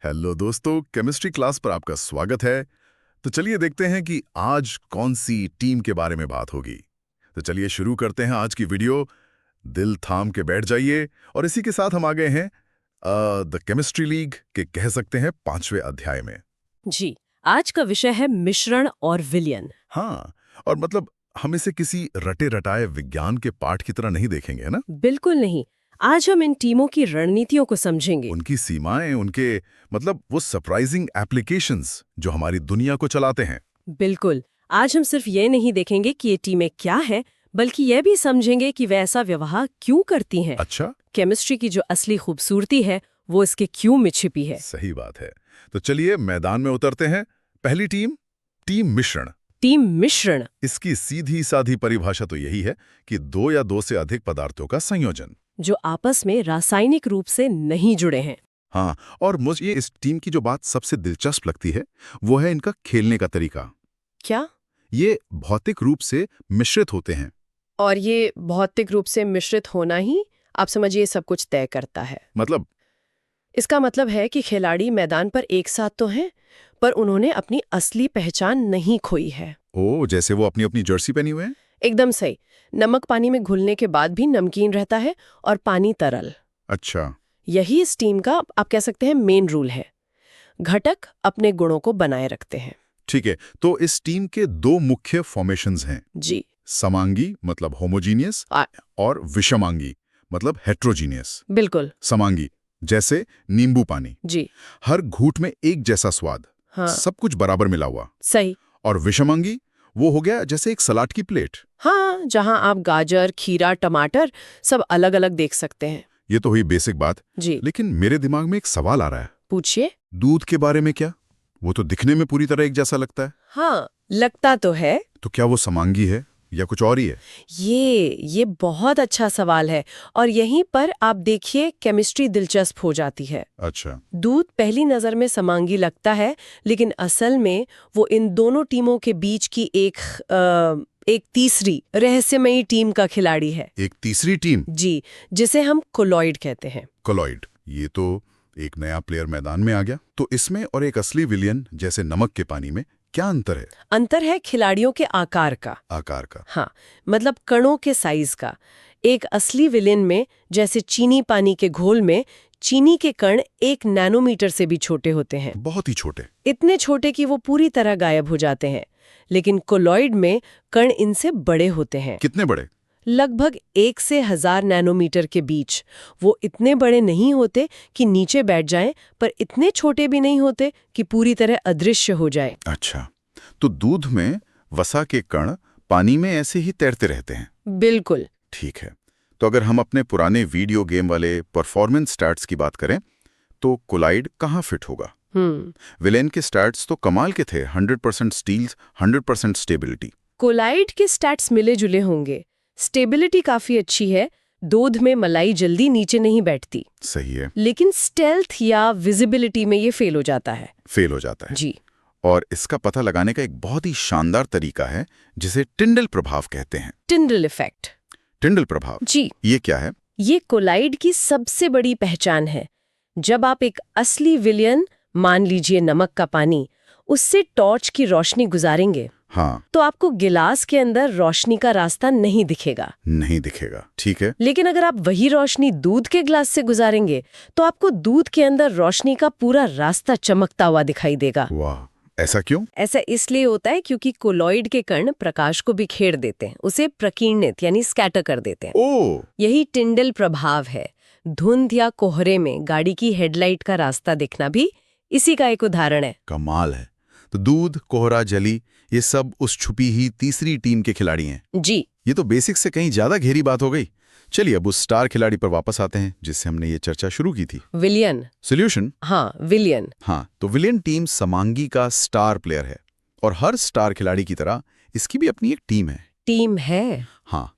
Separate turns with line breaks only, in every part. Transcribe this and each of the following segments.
Hello दोस्तों, chemistry class पर आपका स्वागत है। तो चलिए देखते हैं कि आज कौन सी टीम के बारे में बात होगी। तो चलिए शुरू करते हैं आज की वीडियो। दिल थाम के बैठ जाइए। और इसी के साथ हम आ गए हैं द केमिस्ट्री लीग के कह सकते हैं 5वें अध्याय में।
जी, आज का विषय है मिश्रण और विलयन।
हाँ, और मतलब हम इसे किसी रटे रटाए विज्ञान के पाठ की तरह नहीं देखेंगे, है ना?
बिल्कुल नहीं। आज हम इन टीमों की रणनीतियों को समझेंगे।
उनकी सीमाएं, उनके मतलब वो सरप्राइजिंग एप्लीकेशंस जो हमारी दुनिया को चलाते हैं।
बिल्कुल। आज हम सिर्फ ये नहीं देखेंगे कि ये टीमें क्या है, बल्कि यह भी समझेंगे कि वे ऐसा व्यवहार क्यों करती हैं।
अच्छा,
केमिस्ट्री की जो असली खूबसूरती है वो इसके क्यों में छिपी है।
सही बात है। तो चलिए मैदान में उतरते हैं। पहली टीम, टीम मिश्रण।
टीम मिश्रण।
इसकी सीधी साधी परिभाषा तो यही है कि दो या दो से अधिक पदार्थों का संयोजन।
जो आपस में रासायनिक रूप से नहीं जुड़े हैं।
हाँ, और मुझे इस टीम की जो बात सबसे दिलचस्प लगती है वो है इनका खेलने का तरीका।
क्या?
ये भौतिक रूप से मिश्रित होते हैं।
और ये भौतिक रूप से मिश्रित होना ही आप समझिए सब कुछ तय करता है।
मतलब
इसका मतलब है कि खिलाड़ी मैदान पर एक साथ तो हैं, पर उन्होंने अपनी असली पहचान नहीं खोई है।
ओ, जैसे वो अपनी अपनी जर्सी पहनी हुए हैं।
एकदम सही। नमक पानी में घुलने के बाद भी नमकीन रहता है और पानी तरल।
अच्छा,
यही इस टीम का आप कह सकते हैं मेन रूल है। घटक अपने गुणों को बनाए रखते हैं।
ठीक है। तो इस टीम के दो मुख्य फॉर्मेशंस हैं।
जी।
समांगी मतलब होमोजीनियस और विषमांगी मतलब हेट्रोजीनियस।
बिल्कुल।
समांगी जैसे नींबू पानी,
जी।
हर घूंट में एक जैसा स्वाद।
हाँ।
सब कुछ बराबर मिला हुआ।
सही।
और विषमांगी वो हो गया जैसे एक सलाद की प्लेट।
हाँ, जहां आप गाजर, खीरा, टमाटर सब अलग अलग देख सकते हैं।
ये तो हुई बेसिक बात।
जी।
लेकिन मेरे दिमाग में एक सवाल आ रहा है।
पूछिए।
दूध के बारे में क्या? वो तो दिखने में पूरी तरह एक जैसा लगता है।
हाँ, लगता तो है।
तो क्या वो समांगी है या कुछ और ही है?
ये बहुत अच्छा सवाल है और यहीं पर आप देखिए केमिस्ट्री दिलचस्प हो जाती है।
अच्छा।
दूध पहली नजर में समांगी लगता है, लेकिन असल में वो इन दोनों टीमों के बीच की एक तीसरी रहस्यमयी टीम का खिलाड़ी है।
एक तीसरी टीम?
जी, जिसे हम कोलॉइड कहते हैं।
कोलॉइड, ये तो एक नया प्लेयर मैदान में आ गया। तो इसमें और एक असली विलियन जैसे नमक के पानी में क्या अंतर है?
अंतर है खिलाड़ियों के आकार का।
आकार का?
हाँ, मतलब कणों के साइज का। एक असली विलेन में जैसे चीनी पानी के घोल में चीनी के कण 1 नैनोमीटर से भी छोटे होते हैं।
बहुत ही छोटे।
इतने छोटे कि वो पूरी तरह गायब हो जाते हैं। लेकिन कोलॉइड में कण इनसे बड़े होते हैं।
कितने बड़े?
लगभग 1 से 1000 नैनोमीटर के बीच। वो इतने बड़े नहीं होते कि नीचे बैठ जाएं, पर इतने छोटे भी नहीं होते कि पूरी तरह अदृश्य हो जाए।
अच्छा, तो दूध में वसा के कण पानी में ऐसे ही तैरते रहते हैं।
बिल्कुल।
ठीक है। तो अगर हम अपने पुराने वीडियो गेम वाले परफॉर्मेंस स्टैट्स की बात करें तो कोलाइड कहाँ फिट होगा? विलेन के स्टैट्स तो कमाल के थे। 100% स्टील्स, 100% स्टेबिलिटी।
कोलाइड के स्टैट्स मिले जुले होंगे। स्टेबिलिटी काफी अच्छी है। दूध में मलाई जल्दी नीचे नहीं बैठती।
सही है।
लेकिन स्टेल्थ या विजिबिलिटी में ये फेल हो जाता है।
फेल हो जाता है।
जी।
और इसका पता लगाने का एक बहुत ही शानदार तरीका है जिसे टिंडल प्रभाव कहते हैं।
Tyndall effect.
टिंडल प्रभाव?
जी।
ये क्या है?
ये कोलाइड की सबसे बड़ी पहचान है। जब आप एक असली विलियन, मान लीजिए नमक का पानी, उससे टॉर्च की रोशनी गुजारेंगे,
हाँ,
तो आपको गिलास के अंदर रोशनी का रास्ता नहीं दिखेगा।
नहीं दिखेगा। ठीक है।
लेकिन अगर आप वही रोशनी दूध के गिलास से गुजारेंगे तो आपको दूध के अंदर रोशनी का पूरा रास्ता चमकता हुआ दिखाई देगा।
वाह, ऐसा क्यों?
ऐसा इसलिए होता है क्योंकि कोलॉइड के कण प्रकाश को बिखेर देते हैं, उसे प्रकीर्णित यानी स्कैटर कर देते हैं।
ओ,
यही टिंडल प्रभाव है। धुंध या कोहरे में गाड़ी की हेडलाइट का रास्ता दिखना भी इसी का एक उदाहरण है।
कमाल है। तो दूध, कोहरा, जली, ये सब उस छुपी ही तीसरी टीम के खिलाड़ी हैं।
जी।
ये तो बेसिक से कहीं ज्यादा गहरी बात हो गई। चलिए अब उस स्टार खिलाड़ी पर वापस आते हैं जिससे हमने ये चर्चा शुरू की थी।
विलियन।
सॉल्यूशन?
हाँ, विलियन।
हाँ, तो विलियन टीम समांगी का स्टार प्लेयर है और हर स्टार खिलाड़ी की तरह इसकी भी अपनी एक टीम है।
टीम है।
हाँ,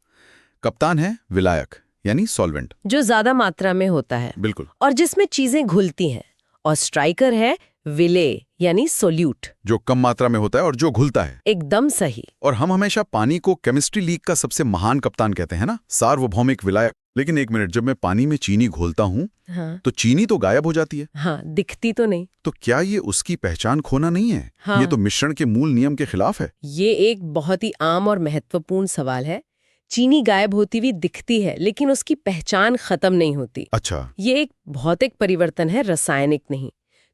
कप्तान है विलायक यानी सॉल्वेंट,
जो ज्यादा मात्रा में होता है।
बिल्कुल।
और जिसमें चीजें घुलती हैं। और स्ट्राइकर है विले यानी सोल्यूट,
जो कम मात्रा में होता है और जो घुलता है।
एकदम सही।
और हम हमेशा पानी को केमिस्ट्री लीग का सबसे महान कप्तान कहते हैं ना, सार्वभौमिक विलायक। लेकिन एक मिनट, जब मैं पानी में चीनी घोलता हूँ
हाँ
तो चीनी तो गायब हो जाती है।
हाँ, दिखती तो नहीं।
तो क्या ये उसकी पहचान खोना नहीं है?
हाँ।
ये तो मिश्रण के मूल नियम के खिलाफ है।
ये एक बहुत ही आम और महत्वपूर्ण सवाल है। चीनी गायब होती हुई दिखती है, लेकिन उसकी पहचान खत्म नहीं होती।
अच्छा।
ये एक भौतिक परिवर्तन है, रासायनिक नहीं।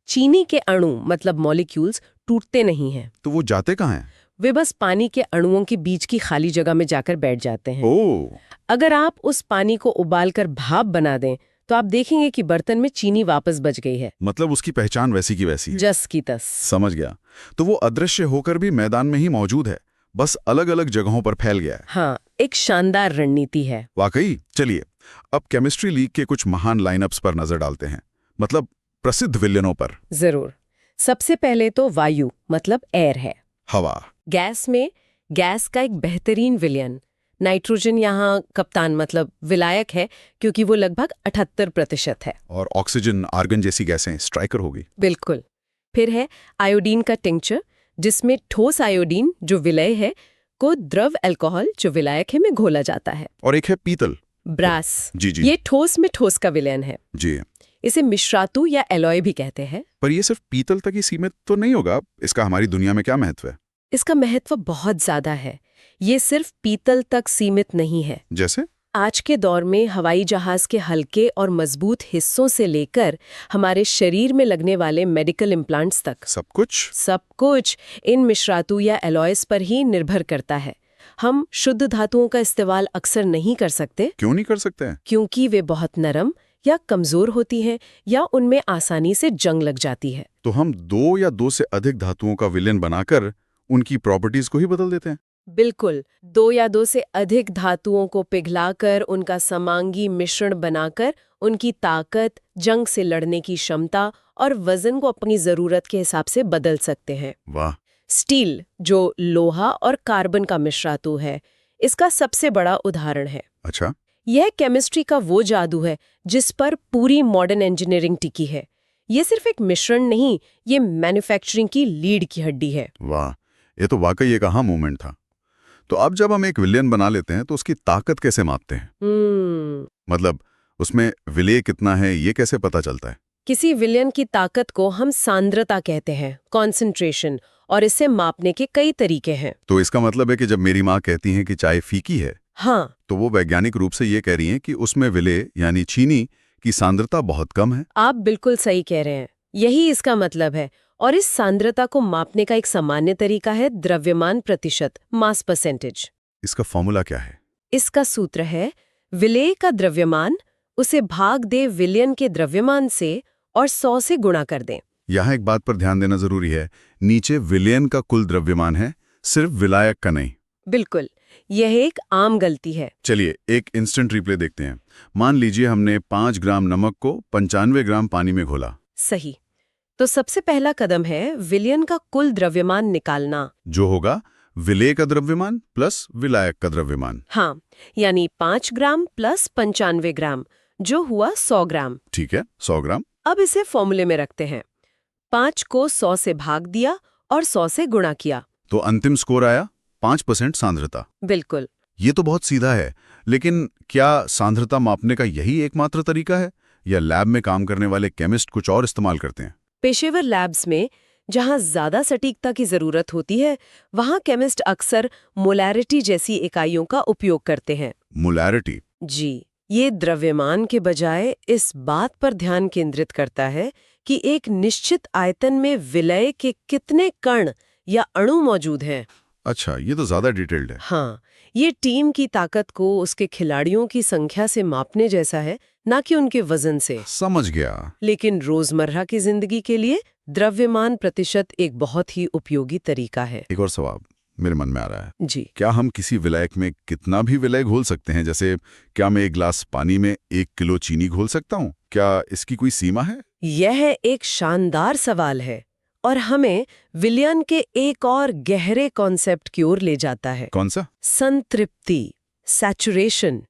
चीनी के अणु मतलब मॉलिक्यूल्स टूटते नहीं हैं।
तो वो जाते कहाँ हैं?
वे बस पानी के अणुओं के बीच की खाली जगह में जाकर बैठ जाते हैं।
ओह,
अगर आप उस पानी को उबालकर भाप बना दें तो आप देखेंगे कि बर्तन में चीनी वापस बच गई है,
मतलब उसकी पहचान वैसी की वैसी है।
जस की तस।
समझ गया। तो वो अदृश्य होकर भी मैदान में ही मौजूद है, बस अलग अलग जगहों पर फैल गया है।
हाँ, एक शानदार रणनीति है।
वाकई। चलिए अब केमिस्ट्री लीग के कुछ महान लाइनअप्स पर नजर डालते हैं, मतलब प्रसिद्ध विलेनों पर।
जरूर। सबसे पहले तो वायु मतलब एयर है।
हवा।
गैस में गैस का एक बेहतरीन विलयन। नाइट्रोजन यहाँ कप्तान मतलब विलायक है, क्योंकि वो लगभग 78% है।
और ऑक्सीजन, आर्गन जैसी गैसें स्ट्राइकर होगी।
बिल्कुल। फिर है आयोडीन का टिंक्चर, जिसमें ठोस आयोडीन जो विलय है को द्रव अल्कोहल जो विलायक है में घोला जाता है।
और एक है पीतल,
ब्रास।
जी जी
ये ठोस में ठोस का विलयन है।
जी।
इसे मिश्रातु या एलॉय भी कहते हैं।
पर ये सिर्फ पीतल तक ही सीमित तो नहीं होगा, इसका हमारी दुनिया में क्या महत्व है?
इसका महत्व बहुत ज्यादा है। ये सिर्फ पीतल तक सीमित नहीं है।
जैसे?
आज के दौर में हवाई जहाज के हल्के और मजबूत हिस्सों से लेकर हमारे शरीर में लगने वाले मेडिकल इम्प्लांट्स तक
सब कुछ
इन मिश्रातु या एलॉयस पर ही निर्भर करता है। हम शुद्ध धातुओं का इस्तेमाल अक्सर नहीं कर सकते।
क्यों नहीं कर सकते हैं?
क्योंकि वे बहुत नरम या कमजोर होती हैं या उनमें आसानी से जंग लग जाती है।
तो हम दो या दो से अधिक धातुओं का विलयन बनाकर उनकी प्रॉपर्टीज को ही बदल देते हैं।
बिल्कुल। 2 या 2 से अधिक धातुओं को पिघलाकर उनका समांगी मिश्रण बनाकर उनकी ताकत, जंग से लड़ने की क्षमता और वजन को अपनी जरूरत के हिसाब से बदल सकते हैं।
वाह।
स्टील, जो लोहा और कार्बन का मिश्रातु है, इसका सबसे बड़ा उदाहरण है।
अच्छा।
यह केमिस्ट्री का वो जादू है जिस पर पूरी मॉडर्न इंजीनियरिंग टिकी है। ये सिर्फ एक मिश्रण नहीं, ये मैन्युफैक्चरिंग की लीड की हड्डी है।
वाह, ये तो वाकई एक अहा मोमेंट था। तो अब जब हम एक विलयन बना लेते हैं तो उसकी ताकत कैसे मापते हैं? मतलब उसमें विलेय कितना है, ये कैसे पता चलता है?
किसी विलयन की ताकत को हम सांद्रता कहते हैं, कॉन्सेंट्रेशन, और इसे मापने के कई तरीके हैं।
तो इसका मतलब है कि जब मेरी माँ कहती हैं कि चाय फीकी है,
हाँ,
तो वो वैज्ञानिक रूप से ये कह रही हैं कि उसमें विलेय यानी चीनी की सांद्रता बहुत कम है।
आप बिल्कुल सही कह रहे हैं। यही इसका मतलब है। और इस सांद्रता को मापने का एक सामान्य तरीका है द्रव्यमान प्रतिशत, मास परसेंटेज।
इसका फॉर्मूला क्या है?
इसका सूत्र है विलेय का द्रव्यमान, उसे भाग दे विलयन के द्रव्यमान से और 100 से गुणा कर दें।
यहाँ एक बात पर ध्यान देना जरूरी है, नीचे विलयन का कुल द्रव्यमान है, सिर्फ विलायक का नहीं।
बिल्कुल, यह एक आम गलती है।
चलिए एक इंस्टेंट रिप्ले देखते हैं। मान लीजिए हमने 5 ग्राम नमक को 95 ग्राम पानी में घोला।
सही। तो सबसे पहला कदम है विलयन का कुल द्रव्यमान निकालना,
जो होगा विलेय का द्रव्यमान प्लस विलायक का द्रव्यमान।
हाँ, यानी 5 ग्राम प्लस 95 ग्राम, जो हुआ 100 ग्राम।
ठीक है, 100 ग्राम।
अब इसे फॉर्मूले में रखते हैं। 5 को 100 से भाग दिया और 100 से गुणा किया,
तो अंतिम स्कोर आया 5% सांद्रता।
बिल्कुल।
ये तो बहुत सीधा है, लेकिन क्या सांद्रता मापने का यही एकमात्र तरीका है, या लैब में काम करने वाले केमिस्ट कुछ और इस्तेमाल करते हैं?
पेशेवर लैब्स में जहां ज्यादा सटीकता की जरूरत होती है, वहां केमिस्ट अक्सर मोलैरिटी जैसी इकाइयों का उपयोग करते हैं।
मोलैरिटी?
जी, ये द्रव्यमान के बजाय इस बात पर ध्यान केंद्रित करता है कि एक निश्चित आयतन में विलय के कितने कण या अणु मौजूद हैं।
अच्छा, ये तो ज्यादा डिटेल्ड है।
हाँ, ये टीम की ताकत को उसके खिलाड़ियों की संख्या से मापने जैसा है, ना कि उनके वजन से।
समझ गया।
लेकिन रोजमर्रा की जिंदगी के लिए द्रव्यमान प्रतिशत एक बहुत ही उपयोगी तरीका है।
एक और सवाल मेरे मन में आ रहा है।
जी,
क्या हम किसी विलायक में कितना भी विलय घोल सकते हैं? जैसे क्या मैं एक गिलास पानी में 1 किलो चीनी घोल सकता हूँ? क्या इसकी कोई सीमा है?
यह एक शानदार सवाल है और हमें विलयन के एक और गहरे कॉन्सेप्ट की ओर ले जाता है।
कौन सा?
संतृप्ति, सैचुरेशन।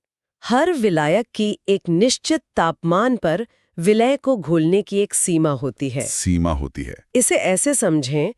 हर विलायक की एक निश्चित तापमान पर विलय को घोलने की एक सीमा होती है।
सीमा होती है?
इसे ऐसे समझें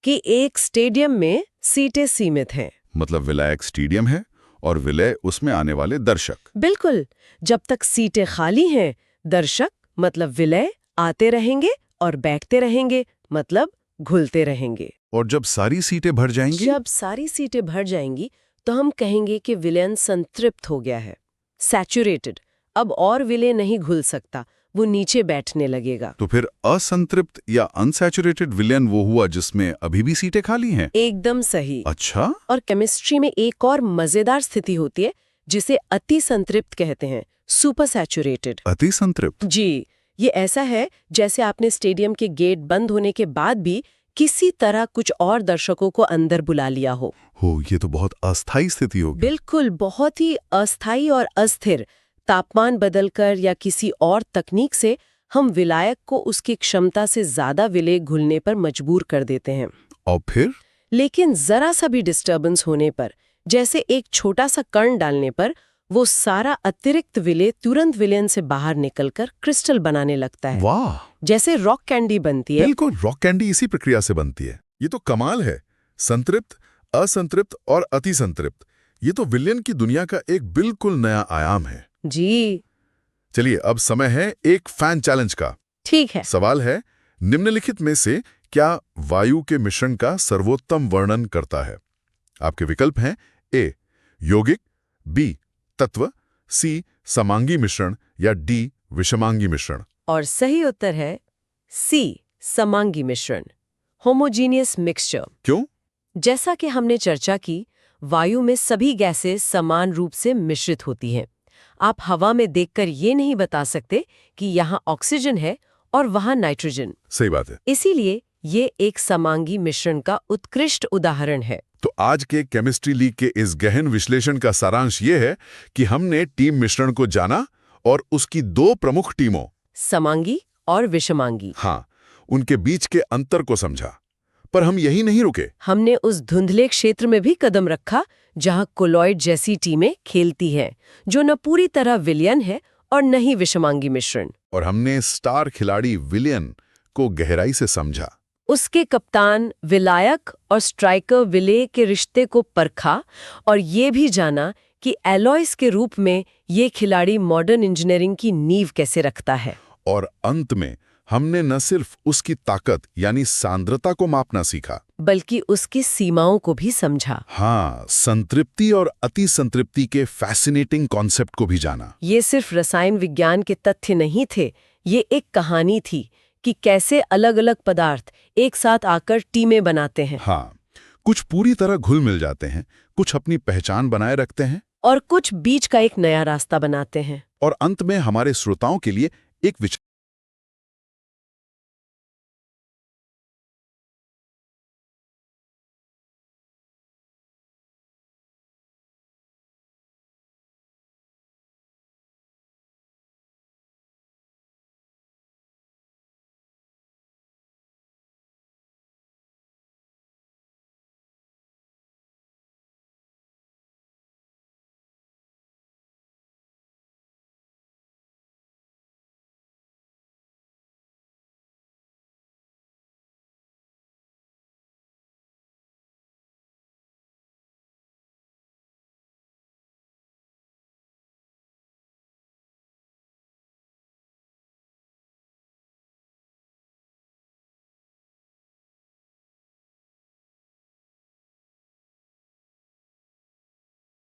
कि एक स्टेडियम में सीटें सीमित हैं।
मतलब विलायक स्टेडियम है और विलय उसमें आने वाले दर्शक।
बिल्कुल। जब तक सीटें खाली हैं, दर्शक मतलब विलय आते रहेंगे और बैठते रहेंगे, मतलब घुलते रहेंगे।
और जब सारी सीटें भर जाएंगी,
जब सारी सीटें भर जाएंगी तो हम कहेंगे कि विलयन संतृप्त हो गया है, सैचुरेटेड। अब और विलय नहीं घुल सकता, वो नीचे बैठने लगेगा।
तो फिर असंतृप्त या अनसैचुरेटेड विलयन वो हुआ जिसमें अभी भी सीटें खाली हैं।
एकदम सही।
अच्छा,
और केमिस्ट्री में एक और मजेदार स्थिति होती है जिसे अति संतृप्त कहते हैं, सुपर सैचुरेटेड।
अति संतृप्त।
जी, ये ऐसा है जैसे आपने स्टेडियम के गेट बंद होने के बाद भी किसी तरह कुछ और दर्शकों को अंदर बुला लिया हो।
ये तो बहुत अस्थायी स्थिति होगी।
बिल्कुल, बहुत ही अस्थायी और अस्थिर। तापमान बदलकर या किसी और तकनीक से हम विलायक को उसकी क्षमता से ज्यादा विलय घुलने पर मजबूर कर देते हैं।
और फिर
लेकिन जरा सा भी डिस्टर्बेंस होने पर, जैसे एक छोटा सा कण डालने पर, वो सारा अतिरिक्त विलय तुरंत विलयन से बाहर निकलकर क्रिस्टल बनाने लगता है।
वाह,
जैसे रॉक कैंडी बनती है।
बिल्कुल, रॉक कैंडी इसी प्रक्रिया से बनती है। ये तो कमाल है। संतृप्त, असंतृप्त और अति संतृप्त, ये तो विलयन की दुनिया का एक बिल्कुल नया आयाम है।
जी
चलिए, अब समय है एक फैन चैलेंज का।
ठीक है।
सवाल है, निम्नलिखित में से क्या वायु के मिश्रण का सर्वोत्तम वर्णन करता है? आपके विकल्प हैं ए यौगिक, बी तत्व, सी समांगी मिश्रण या डी विषमांगी मिश्रण।
और सही उत्तर है सी, समांगी मिश्रण, होमोजीनियस मिक्सचर।
क्यों?
जैसा कि हमने चर्चा की, वायु में सभी गैसें समान रूप से मिश्रित होती हैं। आप हवा में देखकर ये नहीं बता सकते कि यहाँ ऑक्सीजन है और वहाँ नाइट्रोजन।
सही बात है।
इसीलिए ये एक समांगी मिश्रण का उत्कृष्ट उदाहरण है।
तो आज के केमिस्ट्री लीग के इस गहन विश्लेषण का सारांश ये है कि हमने टीम मिश्रण को जाना और उसकी दो प्रमुख टीमों,
समांगी और विषमांगी,
उनके बीच के अंतर को समझा। पर हम यही नहीं रुके।
हमने उस धुंधले क्षेत्र में भी कदम रखा जहां कोलॉइड जैसी टीमें खेलती हैं, जो न पूरी तरह विलयन है और न ही विषमांगी मिश्रण।
और हमने स्टार खिलाड़ी विलयन को गहराई से समझा।
उसके कप्तान, विलायक और स्ट्राइकर विलय के रिश्ते को परखा और ये भी जाना कि एलॉयस के रूप में ये खिलाड़ी मॉडर्न इंजीनियरिंग की नींव कैसे रखता है।
और अंत में हमने न सिर्फ उसकी ताकत यानी सांद्रता को मापना सीखा,
बल्कि उसकी सीमाओं को भी समझा।
संतृप्ति और अति संतृप्ति के फैसिनेटिंग कॉन्सेप्ट को भी जाना।
ये सिर्फ रसायन विज्ञान के तथ्य नहीं थे, ये एक कहानी थी कि कैसे अलग-अलग पदार्थ एक साथ आकर टीमें बनाते हैं।
कुछ पूरी तरह घुल मिल जाते हैं, कुछ अपनी पहचान बनाए रखते हैं,
और कुछ बीच का एक नया रास्ता बनाते हैं।
और अंत में हमारे श्रोताओं के लिए एक विचार